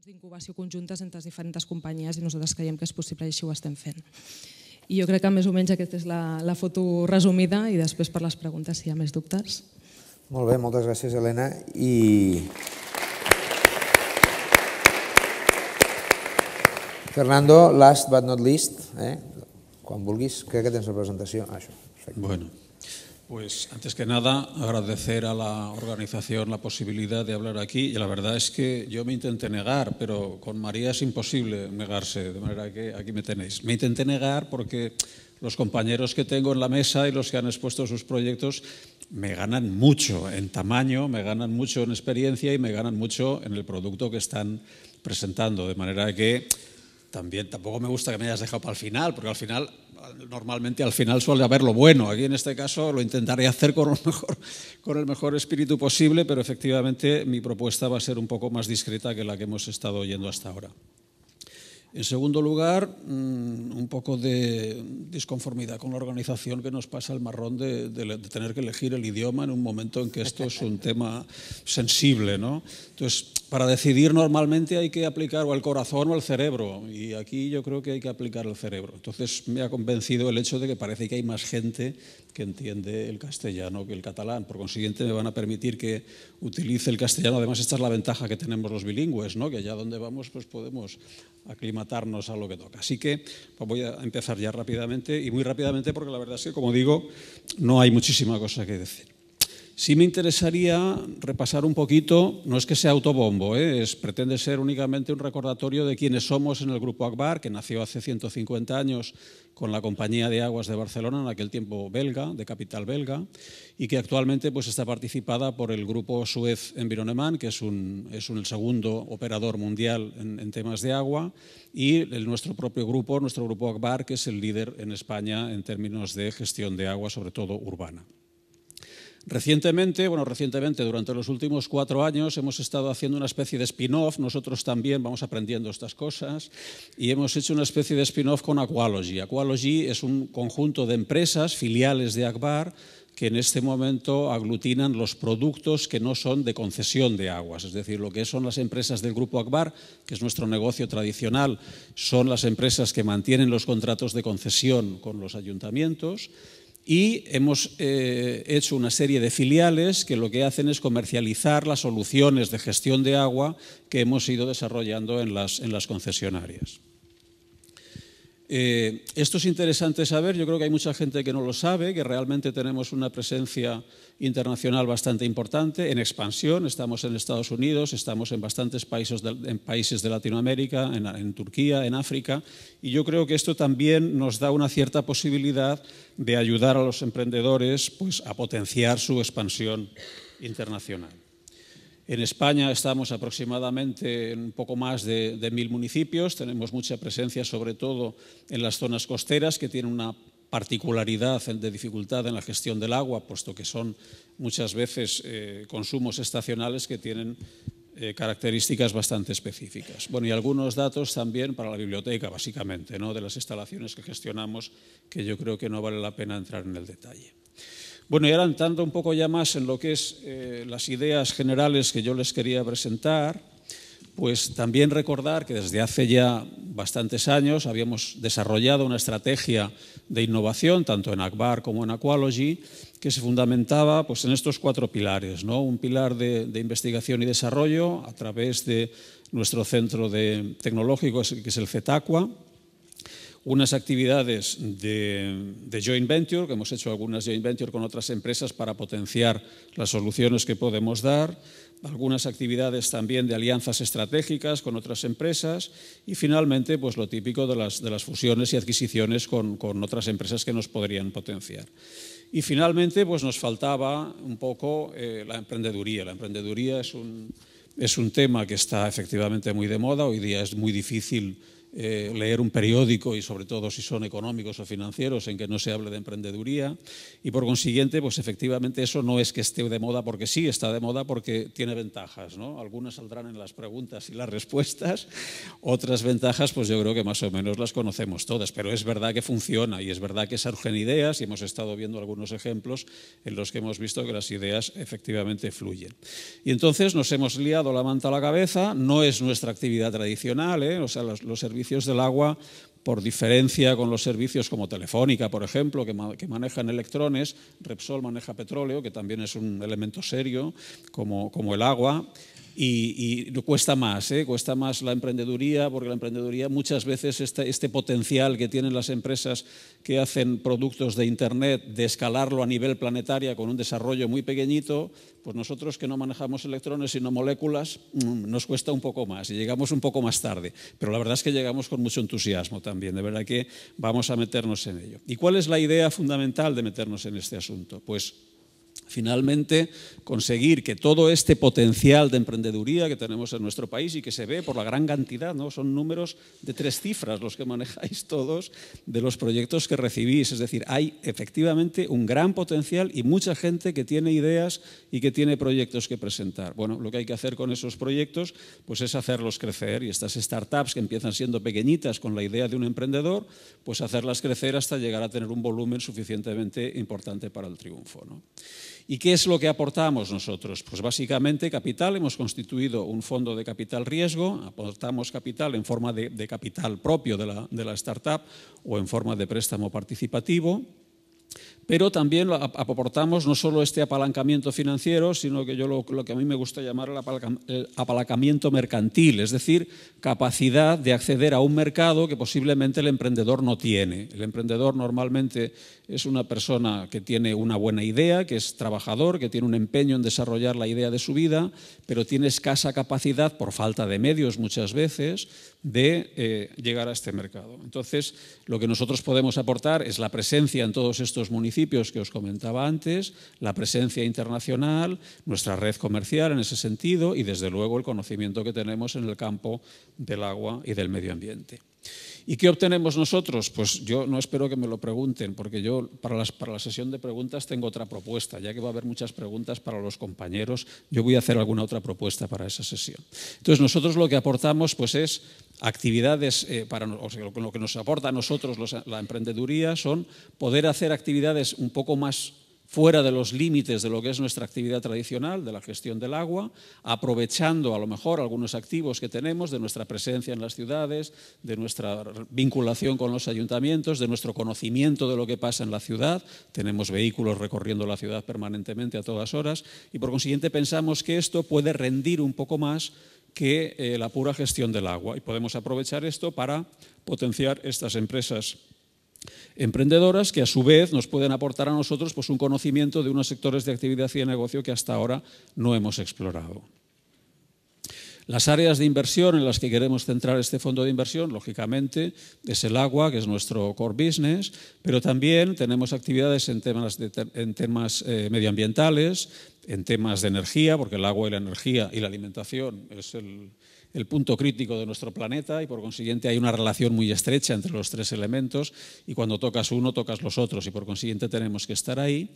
d'incubació conjuntes entre les diferents companyies i nosaltres creiem que és possible i així ho estem fent. I jo crec que més o menys aquesta és la foto resumida i després per les preguntes si hi ha més dubtes. Molt bé, moltes gràcies, Helena. I Fernando, last but not least, quan vulguis, crec que tens la presentació. Això, perfecte. Bueno. Pues antes que nada agradecer a la organización la posibilidad de hablar aquí y la verdad es que yo me intenté negar, pero con María es imposible negarse, de manera que aquí me tenéis. Me intenté negar porque los compañeros que tengo en la mesa y los que han expuesto sus proyectos me ganan mucho en tamaño, me ganan mucho en experiencia y me ganan mucho en el producto que están presentando, de manera que tampoco me gusta que me hayas dejado para el final, porque normalmente al final suele haber lo bueno. Aquí en este caso lo intentaré hacer con el mejor espíritu posible, pero efectivamente mi propuesta va a ser un poco más discreta que la que hemos estado oyendo hasta ahora. En segundo lugar, un poco de disconformidad con la organización que nos pasa el marrón de tener que elegir el idioma en un momento en que esto es un tema sensible, ¿no? Entonces, para decidir normalmente hay que aplicar o el corazón o el cerebro, y aquí yo creo que hay que aplicar el cerebro. Entonces me ha convencido el hecho de que parece que hay más gente que entiende el castellano que el catalán. Por consiguiente, me van a permitir que utilice el castellano. Además, esta es la ventaja que tenemos los bilingües, ¿no? Que allá donde vamos pues podemos aclimatarnos a lo que toca. Así que pues voy a empezar ya rápidamente, y muy rápidamente porque la verdad es que, como digo, no hay muchísima cosa que decir. Sí me interesaría repasar un poquito, no es que sea autobombo, pretende ser únicamente un recordatorio de quiénes somos en el Grupo Agbar, que nació hace 150 años con la Compañía de Aguas de Barcelona, en aquel tiempo belga, de capital belga, y que actualmente pues, está participada por el Grupo Suez Environnement, que es el segundo operador mundial en temas de agua, y nuestro propio grupo, nuestro Grupo Agbar, que es el líder en España en términos de gestión de agua, sobre todo urbana. Recientemente, durante los últimos 4 años, hemos estado haciendo una especie de spin-off. Nosotros también vamos aprendiendo estas cosas y hemos hecho una especie de spin-off con Aqualogy. Aqualogy es un conjunto de empresas, filiales de Agbar, que en este momento aglutinan los productos que no son de concesión de aguas. Es decir, lo que son las empresas del Grupo Agbar, que es nuestro negocio tradicional, son las empresas que mantienen los contratos de concesión con los ayuntamientos. Y hemos hecho una serie de filiales que lo que hacen es comercializar las soluciones de gestión de agua que hemos ido desarrollando en las concesionarias. Esto es interesante saber, yo creo que hay mucha gente que no lo sabe, que realmente tenemos una presencia internacional bastante importante, en expansión. Estamos en Estados Unidos, estamos en bastantes países de Latinoamérica, en Turquía, en África, y yo creo que esto también nos da una cierta posibilidad de ayudar a los emprendedores pues, a potenciar su expansión internacional. En España estamos aproximadamente en un poco más de 1000 municipios, tenemos mucha presencia sobre todo en las zonas costeras, que tienen una particularidad de dificultad en la gestión del agua, puesto que son muchas veces consumos estacionales que tienen características bastante específicas. Bueno, y algunos datos también para la biblioteca, básicamente, ¿no? De las instalaciones que gestionamos, que yo creo que no vale la pena entrar en el detalle. Bueno, y ahora entrando un poco ya más en lo que es las ideas generales que yo les quería presentar, pues también recordar que desde hace ya bastantes años habíamos desarrollado una estrategia de innovación, tanto en Agbar como en Aqualogy, que se fundamentaba pues, en estos 4 pilares, ¿no? Un pilar de investigación y desarrollo a través de nuestro centro tecnológico, que es el CETACUA, unas actividades de joint venture, que hemos hecho algunas joint venture con otras empresas para potenciar las soluciones que podemos dar, algunas actividades también de alianzas estratégicas con otras empresas y finalmente pues, lo típico de las fusiones y adquisiciones con otras empresas que nos podrían potenciar. Y finalmente pues, nos faltaba un poco la emprendeduría. La emprendeduría es un tema que está efectivamente muy de moda. Hoy día es muy difícil leer un periódico y sobre todo si son económicos o financieros en que no se hable de emprendeduría y por consiguiente pues efectivamente eso no es que esté de moda porque sí, está de moda porque tiene ventajas, ¿no? Algunas saldrán en las preguntas y las respuestas, otras ventajas pues yo creo que más o menos las conocemos todas, pero es verdad que funciona y es verdad que surgen ideas y hemos estado viendo algunos ejemplos en los que hemos visto que las ideas efectivamente fluyen. Y entonces nos hemos liado la manta a la cabeza, no es nuestra actividad tradicional, o sea, los servicios del agua, por diferencia con los servicios como Telefónica, por ejemplo, que manejan electrones, Repsol maneja petróleo, que también es un elemento serio, como el agua, y cuesta más la emprendeduría, porque la emprendeduría muchas veces este potencial que tienen las empresas que hacen productos de Internet, de escalarlo a nivel planetario con un desarrollo muy pequeñito, pues nosotros que no manejamos electrones sino moléculas, nos cuesta un poco más y llegamos un poco más tarde. Pero la verdad es que llegamos con mucho entusiasmo también, de verdad que vamos a meternos en ello. ¿Y cuál es la idea fundamental de meternos en este asunto? Pues finalmente conseguir que todo este potencial de emprendeduría que tenemos en nuestro país y que se ve por la gran cantidad, ¿no? Son números de 3 cifras los que manejáis todos de los proyectos que recibís, es decir, hay efectivamente un gran potencial y mucha gente que tiene ideas y que tiene proyectos que presentar. Bueno, lo que hay que hacer con esos proyectos pues es hacerlos crecer y estas startups que empiezan siendo pequeñitas con la idea de un emprendedor, pues hacerlas crecer hasta llegar a tener un volumen suficientemente importante para el triunfo, ¿no? ¿Y qué es lo que aportamos nosotros? Pues básicamente capital, hemos constituido un fondo de capital riesgo, aportamos capital en forma de capital propio de la startup o en forma de préstamo participativo, pero también aportamos no solo este apalancamiento financiero, sino que yo lo que a mí me gusta llamar el apalancamiento mercantil, es decir, capacidad de acceder a un mercado que posiblemente el emprendedor no tiene. El emprendedor normalmente es una persona que tiene una buena idea, que es trabajador, que tiene un empeño en desarrollar la idea de su vida, pero tiene escasa capacidad, por falta de medios muchas veces, de llegar a este mercado. Entonces, lo que nosotros podemos aportar es la presencia en todos estos municipios que os comentaba antes, la presencia internacional, nuestra red comercial en ese sentido y desde luego el conocimiento que tenemos en el campo del agua y del medio ambiente. ¿Y qué obtenemos nosotros? Pues yo no espero que me lo pregunten, porque yo para la sesión de preguntas tengo otra propuesta. Ya que va a haber muchas preguntas para los compañeros, yo voy a hacer alguna otra propuesta para esa sesión. Entonces, nosotros lo que aportamos pues es actividades, lo que nos aporta a nosotros la emprendeduría son poder hacer actividades un poco más fuera de los límites de lo que es nuestra actividad tradicional, de la gestión del agua, aprovechando a lo mejor algunos activos que tenemos de nuestra presencia en las ciudades, de nuestra vinculación con los ayuntamientos, de nuestro conocimiento de lo que pasa en la ciudad. Tenemos vehículos recorriendo la ciudad permanentemente a todas horas y por consiguiente pensamos que esto puede rendir un poco más que la pura gestión del agua y podemos aprovechar esto para potenciar estas empresas emprendedoras que a su vez nos pueden aportar a nosotros pues, un conocimiento de unos sectores de actividad y de negocio que hasta ahora no hemos explorado. Las áreas de inversión en las que queremos centrar este fondo de inversión, lógicamente, es el agua, que es nuestro core business, pero también tenemos actividades en temas medioambientales, en temas de energía, porque el agua y la energía y la alimentación es el punto crítico de nuestro planeta y por consiguiente hay una relación muy estrecha entre los 3 elementos y cuando tocas uno tocas los otros y por consiguiente tenemos que estar ahí.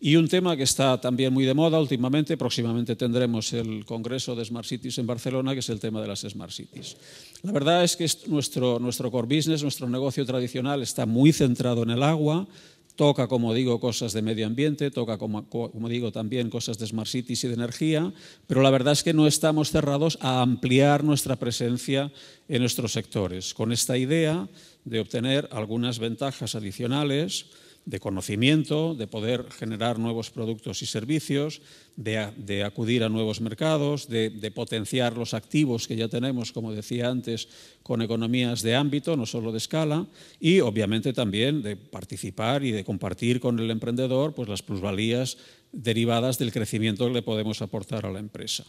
Y un tema que está también muy de moda últimamente, próximamente tendremos el Congreso de Smart Cities en Barcelona, que es el tema de las Smart Cities. La verdad es que nuestro core business, nuestro negocio tradicional está muy centrado en el agua. Toca, como digo, cosas de medio ambiente, toca, como digo, también cosas de Smart Cities y de energía, pero la verdad es que no estamos cerrados a ampliar nuestra presencia en nuestros sectores, con esta idea de obtener algunas ventajas adicionales de conocimiento, de poder generar nuevos productos y servicios, de acudir a nuevos mercados, de potenciar los activos que ya tenemos, como decía antes, con economías de ámbito, no solo de escala, y obviamente también de participar y de compartir con el emprendedor pues, las plusvalías derivadas del crecimiento que le podemos aportar a la empresa.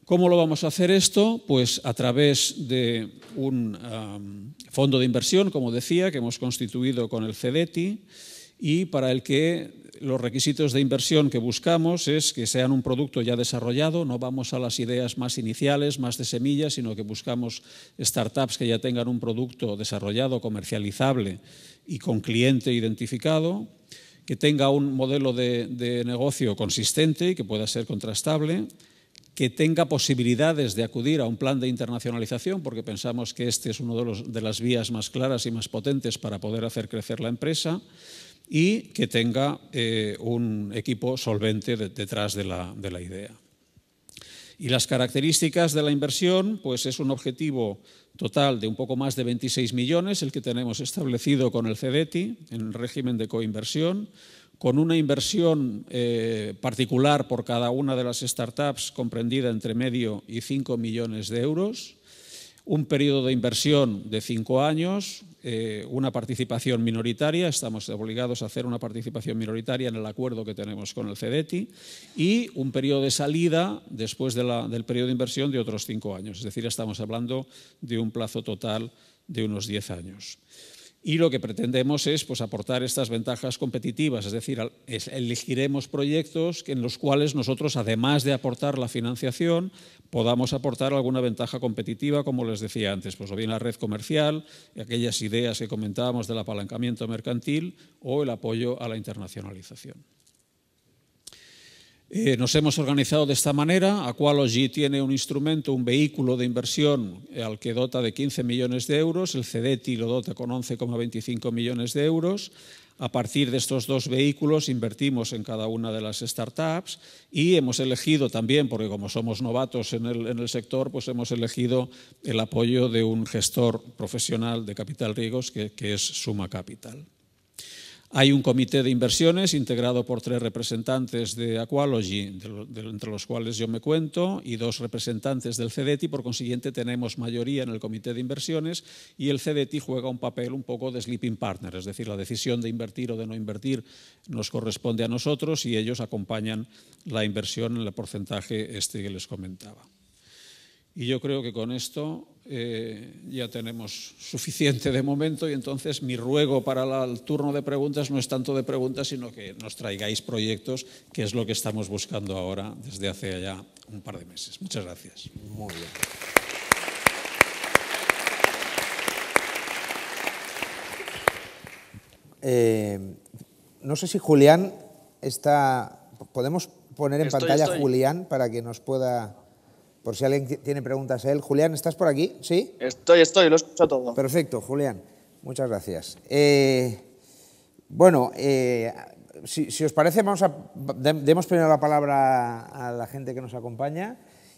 ¿Cómo lo vamos a hacer esto? Pues a través de un fondo de inversión, como decía, que hemos constituido con el CEDETI y para el que los requisitos de inversión que buscamos es que sean un producto ya desarrollado, no vamos a las ideas más iniciales, más de semillas, sino que buscamos startups que ya tengan un producto desarrollado, comercializable y con cliente identificado, que tenga un modelo de negocio consistente y que pueda ser contrastable, que tenga posibilidades de acudir a un plan de internacionalización, porque pensamos que este es uno de las vías más claras y más potentes para poder hacer crecer la empresa, y que tenga un equipo solvente detrás de la idea. Y las características de la inversión, pues es un objetivo total de un poco más de 26 millones, el que tenemos establecido con el CEDETI, en régimen de coinversión, con una inversión particular por cada una de las startups comprendida entre medio y 5 millones de euros, un periodo de inversión de 5 años, una participación minoritaria, estamos obligados a hacer una participación minoritaria en el acuerdo que tenemos con el CEDETI, y un periodo de salida después del periodo de inversión de otros 5 años, es decir, estamos hablando de un plazo total de unos 10 años. Y lo que pretendemos es aportar estas ventajas competitivas, es decir, elegiremos proyectos en los cuales nosotros, además de aportar la financiación, podamos aportar alguna ventaja competitiva, como les decía antes, o bien la red comercial, aquellas ideas que comentábamos del apalancamiento mercantil o el apoyo a la internacionalización. Nos hemos organizado de esta manera. Aqualogy tiene un instrumento, un vehículo de inversión al que dota de 15 millones de euros, el CEDETI lo dota con 11,25 millones de euros. A partir de estos dos vehículos invertimos en cada una de las startups y hemos elegido también, porque como somos novatos en el sector, pues hemos elegido el apoyo de un gestor profesional de capital riesgos que es Suma Capital. Hay un comité de inversiones integrado por 3 representantes de Aqualogy, entre los cuales yo me cuento, y 2 representantes del CEDETI. Por consiguiente, tenemos mayoría en el comité de inversiones y el CEDETI juega un papel un poco de sleeping partner, es decir, la decisión de invertir o de no invertir nos corresponde a nosotros y ellos acompañan la inversión en el porcentaje que les comentaba. Y yo creo que con esto ya tenemos suficiente de momento y entonces mi ruego para el turno de preguntas no es tanto de preguntas, sino que nos traigáis proyectos, que es lo que estamos buscando ahora desde hace ya un par de meses. Muchas gracias. Muy bien. No sé si Julián está... ¿Podemos poner en pantalla a Julián para que nos pueda... Por si alguien tiene preguntas a él. Julián, ¿estás por aquí? ¿Sí? Estoy, lo escucho todo. Perfecto, Julián. Muchas gracias. Si os parece, demos primero la palabra a la gente que nos acompaña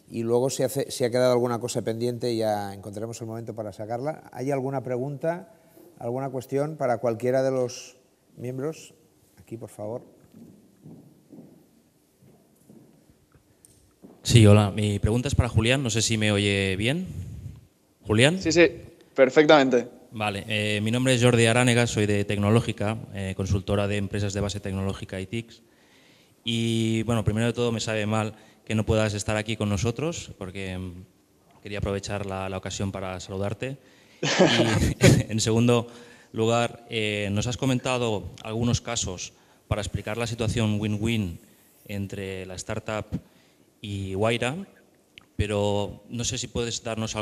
y luego si ha quedado alguna cosa pendiente ya encontraremos el momento para sacarla. ¿Hay alguna pregunta, alguna cuestión para cualquiera de los miembros? Aquí, por favor. Sí, hola. Mi pregunta es para Julián. No sé si me oye bien. ¿Julián? Sí, perfectamente. Vale. Mi nombre es Jordi Aránega, soy de Tecnológica, consultora de empresas de base tecnológica y TICs. Y, bueno, primero de todo me sabe mal que no puedas estar aquí con nosotros porque quería aprovechar la ocasión para saludarte. Y, en segundo lugar, nos has comentado algunos casos para explicar la situación win-win entre la startup y Wayra, pero no sé si puedes explicarnos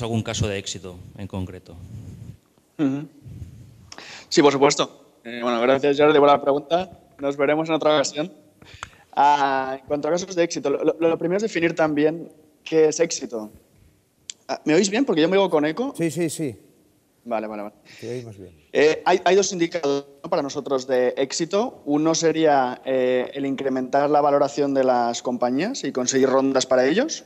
algún caso de éxito en concreto. Sí, por supuesto. Bueno, gracias Jordi por la pregunta. Nos veremos en otra ocasión. En cuanto a casos de éxito, lo primero es definir también qué es éxito. ¿Me oís bien? Porque yo me oigo con eco. Sí. Vale. Te oímos bien. Hay 2 indicadores para nosotros de éxito. Uno sería el incrementar la valoración de las compañías y conseguir rondas para ellos.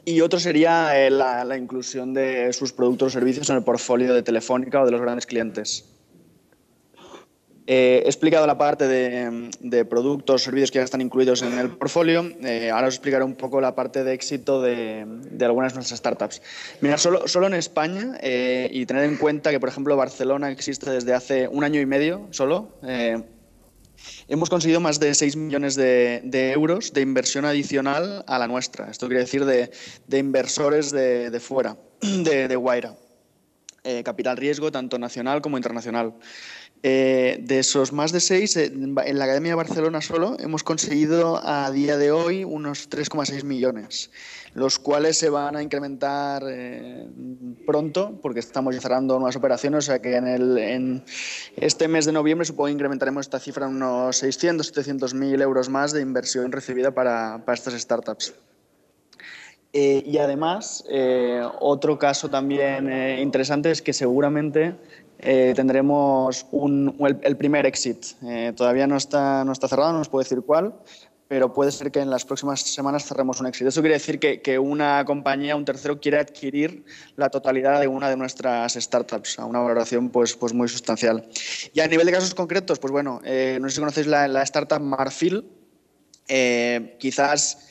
Y otro sería la inclusión de sus productos o servicios en el portfolio de Telefónica o de los grandes clientes. He explicado la parte de productos o servicios que ya están incluidos en el portfolio. Ahora os explicaré un poco la parte de éxito de algunas de nuestras startups. Mira, solo en España, y tener en cuenta que, por ejemplo, Barcelona existe desde hace 1 año y medio solo, hemos conseguido más de 6 millones de euros de inversión adicional a la nuestra. Esto quiere decir de inversores de fuera, de Wayra. Capital riesgo, tanto nacional como internacional. De esos más de 6, en la Academia de Barcelona solo hemos conseguido a día de hoy unos 3,6 millones, los cuales se van a incrementar pronto porque estamos cerrando nuevas operaciones, o sea que en este mes de noviembre supongo que incrementaremos esta cifra en unos 600-700.000 euros más de inversión recibida para estas startups. Y además, otro caso también interesante es que seguramente tendremos el primer exit. Todavía no está cerrado, no os puedo decir cuál, pero puede ser que en las próximas semanas cerremos un exit. Eso quiere decir que una compañía, un tercero, quiere adquirir la totalidad de una de nuestras startups a una valoración pues muy sustancial. Y a nivel de casos concretos, pues bueno, no sé si conocéis la startup Marfil. Quizás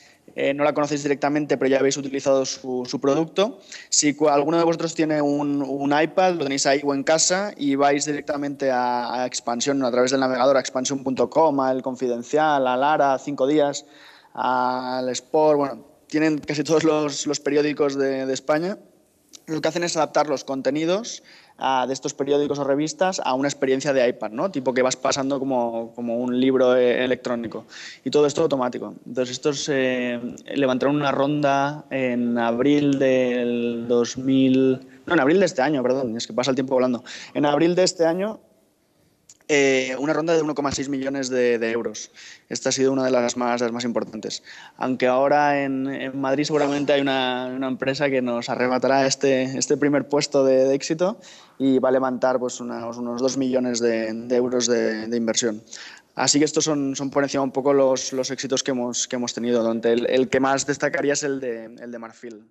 no la conocéis directamente, pero ya habéis utilizado su producto. Si alguno de vosotros tiene un iPad, lo tenéis ahí o en casa y vais directamente a Expansión a través del navegador, a expansión.com, a El Confidencial, a Lara, 5 días, al Sport, bueno, tienen casi todos los periódicos de España. Lo que hacen es adaptar los contenidos de estos periódicos o revistas a una experiencia de iPad, ¿no? Tipo que vas pasando como un libro electrónico. Y todo esto automático. Entonces, estos levantaron una ronda en abril del 2000... No, en abril de este año, perdón, es que pasa el tiempo volando. En abril de este año, una ronda de 1,6 millones de euros. Esta ha sido una de las más importantes. Aunque ahora en Madrid seguramente hay una empresa que nos arrebatará este primer puesto de éxito y va a levantar pues, unos 2 millones de euros de inversión. Así que estos son por encima un poco los éxitos que hemos tenido, donde el que más destacaría es el de Marfil.